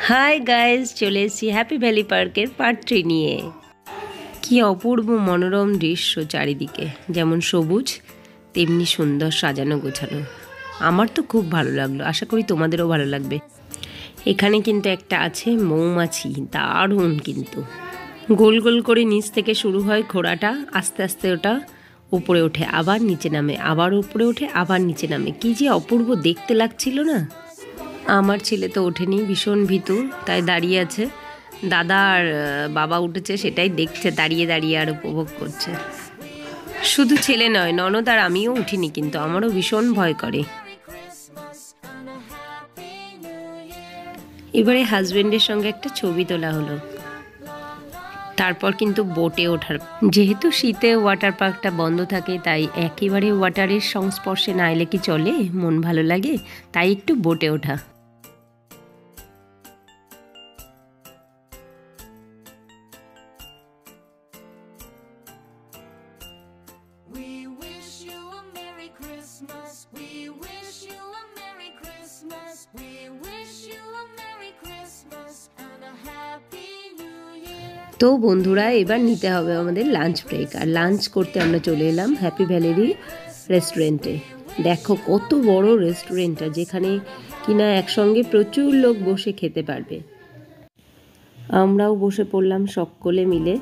Hi guys, চলে এসেছি happy valley পার্কের পার্ট 3 নিয়ে। কি অপূর্ব মনোরম দৃশ্য চারিদিকে, যেমন সবুজ তেমনি সুন্দর সাজানো গোছানো। আমার তো খুব ভালো লাগলো, আশা করি তোমাদেরও ভালো লাগবে। এখানে কিন্তু একটা আছে মৌমাছি, দারুণ কিন্তু। গোল গোল করে নিচ থেকে শুরু হয় ঘোড়াটা, আস্তে আস্তে ওটা উপরে ওঠে, আবার নিচে নামে, আবার উপরে ওঠে, আবার নিচে নামে। কি যে অপূর্ব দেখতে লাগছিল না। আমার ছেলে তো ওঠেনি, ভীষণ ভীতু, তাই দাঁড়িয়ে আছে। দাদা আর বাবা উঠেছে, সেটাই দেখছে দাঁড়িয়ে দাঁড়িয়ে আর উপভোগ করছে। শুধু ছেলে নয়, ননদ আর আমিও উঠিনি, কিন্তু আমারও ভীষণ ভয় করে। এবারে হাজবেন্ডের সঙ্গে একটা ছবি তোলা হলো। তারপর কিন্তু বোটে ওঠার, যেহেতু শীতে ওয়াটার পার্কটা বন্ধ থাকে, তাই একেবারে ওয়াটারের সংস্পর্শে না এলে কি চলে, মন ভালো লাগে, তাই একটু বোটে ওঠা। তো বন্ধুরা, এবার নিতে হবে আমাদের লাঞ্চ ব্রেক, আর লাঞ্চ করতে আমরা চলে এলাম হ্যাপি ভ্যালিরই রেস্টুরেন্টে। দেখো কত বড় রেস্টুরেন্টটা, যেখানে কিনা একসঙ্গে প্রচুর লোক বসে খেতে পারবে। আমরাও বসে পড়লাম সকলে মিলে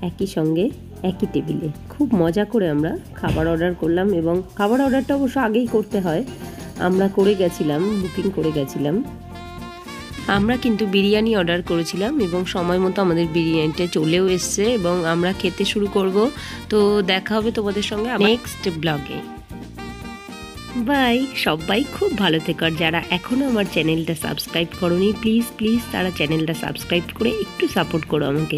একই সঙ্গে একই টেবিলে। খুব মজা করে আমরা খাবার অর্ডার করলাম, এবং খাবার অর্ডারটা অবশ্য আগেই করতে হয়, আমরা করে গেছিলাম, বুকিং করে গেছিলাম। আমরা কিন্তু বিরিয়ানি অর্ডার করেছিলাম, এবং সময় মতো আমাদের বিরিয়ানিটা চলেও এসছে, এবং আমরা খেতে শুরু করব। তো দেখা হবে তোমাদের সঙ্গে নেক্সট ব্লগে। বাই। সবাই খুব ভালো থেকো, আর যারা এখনও আমার চ্যানেলটা সাবস্ক্রাইব করোনি, প্লিজ প্লিজ তারা চ্যানেলটা সাবস্ক্রাইব করে একটু সাপোর্ট করো আমাকে।